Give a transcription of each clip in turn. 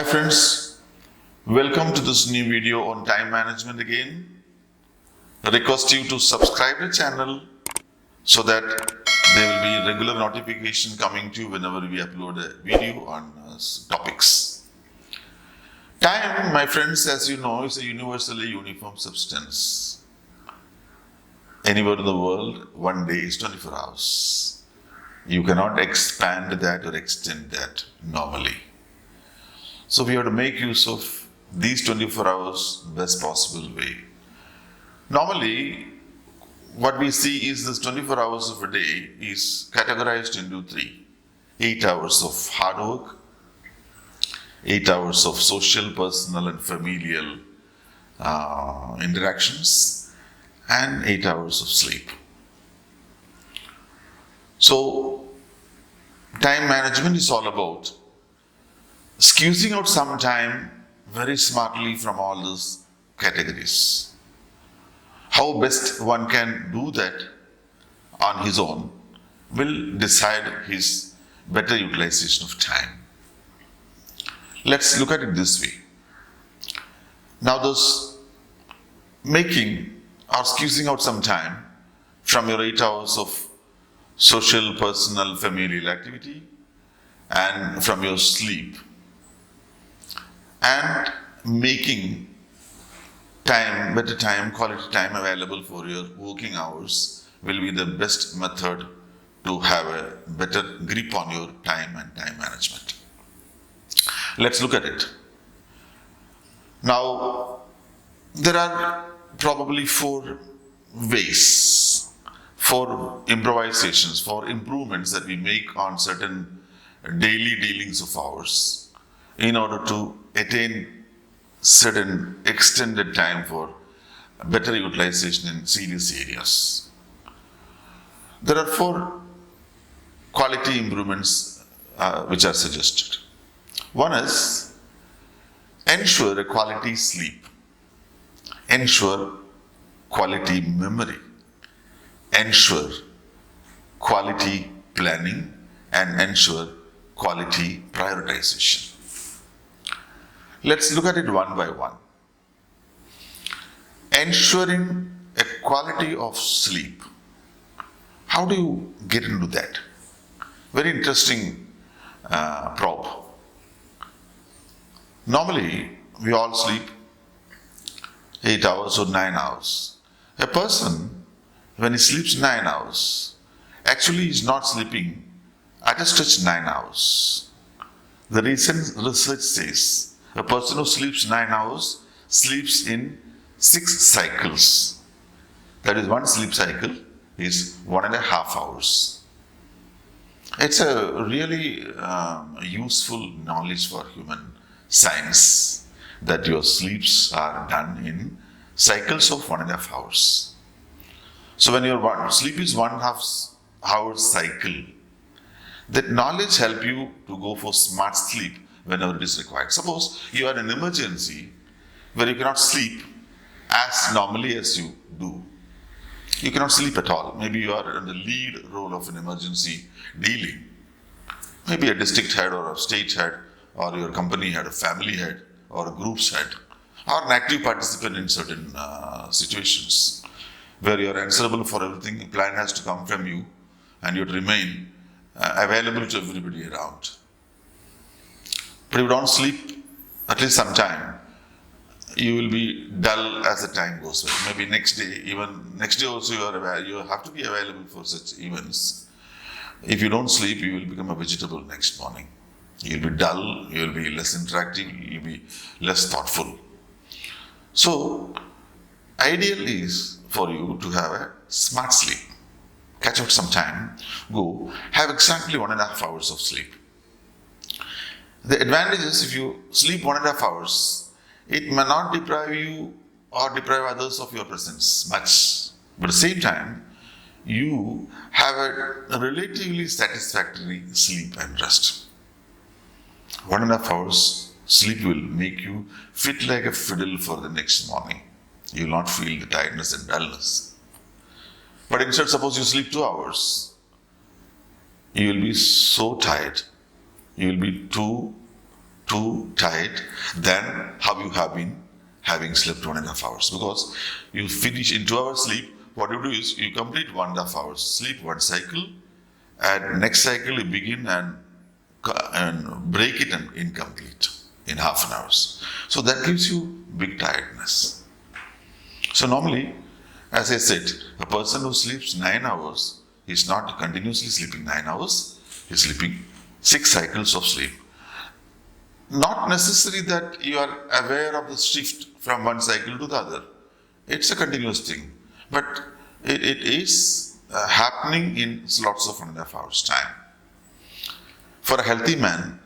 Hi friends, welcome to this new video on time management again. I request you to subscribe the channel so that there will be regular notification coming to you whenever we upload a video on topics. Time, my friends, as you know, is a universally uniform substance. Anywhere in the world, one day is 24 hours. You cannot expand that or extend that normally. So we have to make use of these 24 hours best possible way. Normally, what we see is this 24 hours of a day is categorized into three. 8 hours of hard work, 8 hours of social, personal and familial interactions, and 8 hours of sleep. So, time management is all about squeezing out some time very smartly from all these categories. How best one can do that on his own will decide his better utilization of time. Let's look at it this way. Now this making or squeezing out some time from your 8 hours of social, personal, familial activity and from your sleep, and making time, better time, quality time available for your working hours will be the best method to have a better grip on your time and time management. Let's look at it. Now, there are probably four ways, four improvisations, four improvements that we make on certain daily dealings of ours in order to attain certain extended time for better utilization in serious areas. There are four quality improvements which are suggested. One is ensure a quality sleep, ensure quality memory, ensure quality planning, and ensure quality prioritization. Let's look at it one by one. Ensuring a quality of sleep. How do you get into that? Very interesting probe. Normally, we all sleep 8 hours or 9 hours. A person, when he sleeps 9 hours, actually is not sleeping at a stretch 9 hours. The recent research says a person who sleeps 9 hours sleeps in 6 cycles. That is, one sleep cycle is 1.5 hours. It's a really useful knowledge for human science that your sleeps are done in cycles of 1.5 hours. So when your sleep is 1.5 hour cycle, that knowledge help you to go for smart sleep whenever it is required. Suppose you are in an emergency where you cannot sleep as normally as you do. You cannot sleep at all. Maybe you are in the lead role of an emergency dealing. Maybe a district head or a state head or your company head, a family head or a group's head, or an active participant in certain situations where you are answerable for everything. A plan has to come from you and you have to remain available to everybody around. But if you don't sleep at least some time, you will be dull as the time goes by. Maybe next day, even next day also you have to be available for such events. If you don't sleep, you will become a vegetable next morning. You will be dull, you will be less interactive, you will be less thoughtful. So, ideal is for you to have a smart sleep. Catch out some time, go, have exactly 1.5 hours of sleep. The advantage is if you sleep 1.5 hours, it may not deprive you or deprive others of your presence much. But at the same time, you have a relatively satisfactory sleep and rest. 1.5 hours sleep will make you fit like a fiddle for the next morning. You will not feel the tiredness and dullness. But instead, suppose you sleep 2 hours, you will be so tired, you will be too too tired than how you have been having slept 1.5 hours. Because you finish in 2 hours sleep, what you do is you complete 1.5 hours sleep, one cycle, and next cycle you begin and break it and incomplete in half an hour. So that gives you big tiredness. So normally, as I said, a person who sleeps 9 hours is not continuously sleeping 9 hours, he's sleeping 6 cycles of sleep. Not necessary that you are aware of the shift from one cycle to the other. It's a continuous thing. But it is happening in slots of 1.5 hours time. For a healthy man,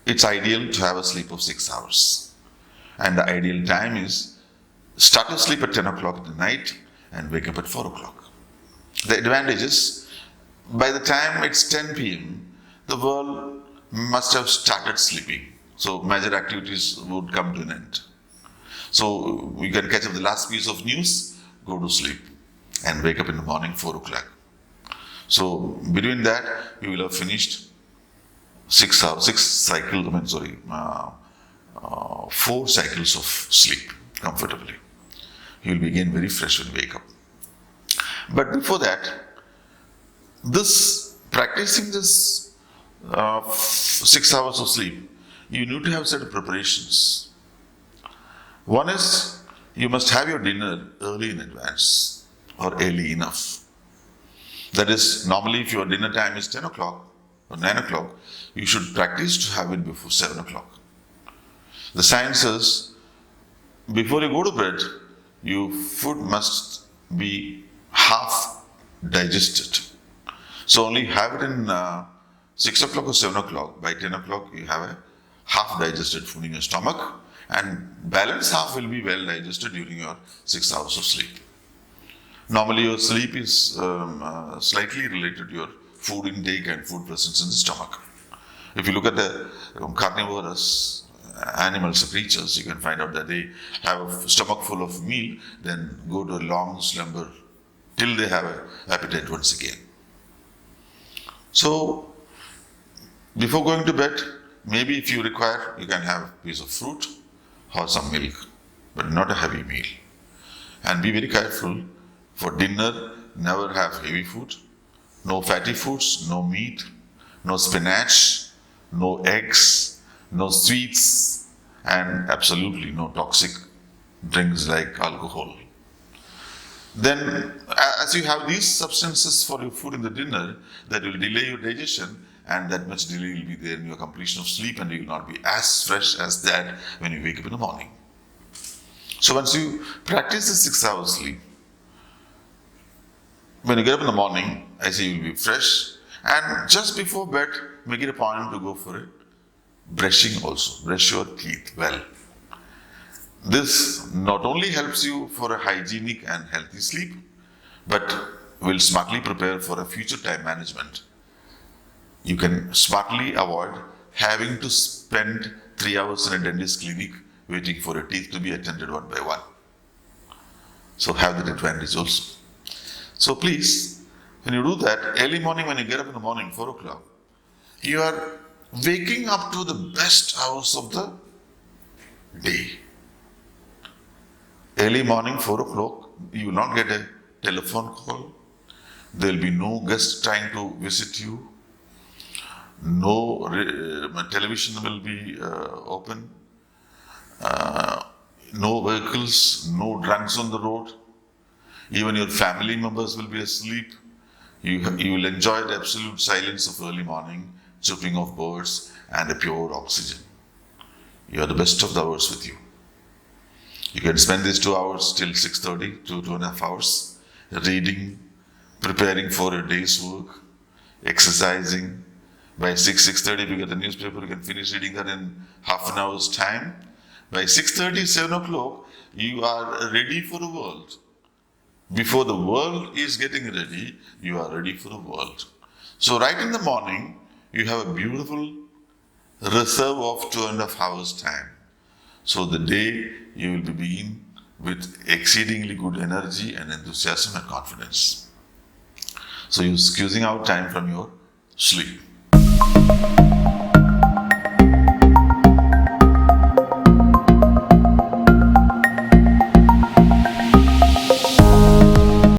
it's ideal to have a sleep of 6 hours. And the ideal time is start to sleep at 10 o'clock at night and wake up at 4 o'clock. The advantage is, by the time it's 10 p.m., the world must have started sleeping. So major activities would come to an end. So you can catch up the last piece of news, go to sleep, and wake up in the morning 4 o'clock. So between that, you will have finished 4 cycles of sleep comfortably. You will be again very fresh when you wake up. But before that, practicing this 6 hours of sleep, you need to have certain preparations. One is, you must have your dinner early in advance or early enough. That is, normally if your dinner time is 10 o'clock or 9 o'clock, you should practice to have it before 7 o'clock. The science is, before you go to bed, your food must be half digested. So only have it in 6 o'clock or 7 o'clock. By 10 o'clock, you have a half digested food in your stomach, and balance half will be well digested during your 6 hours of sleep. Normally, your sleep is slightly related to your food intake and food presence in the stomach. If you look at the carnivorous animals, creatures, you can find out that they have a stomach full of meal, then go to a long slumber till they have an appetite once again. So, before going to bed, maybe if you require, you can have a piece of fruit or some milk, but not a heavy meal. And be very careful. For dinner, never have heavy food, no fatty foods, no meat, no spinach, no eggs, no sweets, and absolutely no toxic drinks like alcohol. Then, as you have these substances for your food in the dinner, that will delay your digestion, and that much delay will be there in your completion of sleep, and you will not be as fresh as that when you wake up in the morning. So once you practice the 6 hours sleep, when you get up in the morning, I say you will be fresh, and just before bed, make it a point to go for it. Brushing also, brush your teeth well. This not only helps you for a hygienic and healthy sleep, but will smartly prepare for a future time management. You can smartly avoid having to spend 3 hours in a dentist clinic waiting for your teeth to be attended one by one. So have that advantage also. So please, when you do that, early morning when you get up in the morning, 4 o'clock, you are waking up to the best hours of the day. Early morning, 4 o'clock, you will not get a telephone call. There will be no guest trying to visit you. No television will be open. No vehicles, no drunks on the road. Even your family members will be asleep. You will enjoy the absolute silence of early morning, chirping of birds, and a pure oxygen. You are the best of the hours with you. You can spend these 2 hours till 6:30 to 2.5 hours, reading, preparing for your day's work, exercising. By 6:30, if you get the newspaper, you can finish reading that in half an hour's time. By 6:30, 7 o'clock, you are ready for the world. Before the world is getting ready, you are ready for the world. So right in the morning, you have a beautiful reserve of 2.5 hours time. So the day you will be begin with exceedingly good energy and enthusiasm and confidence. So you're squeezing out time from your sleep.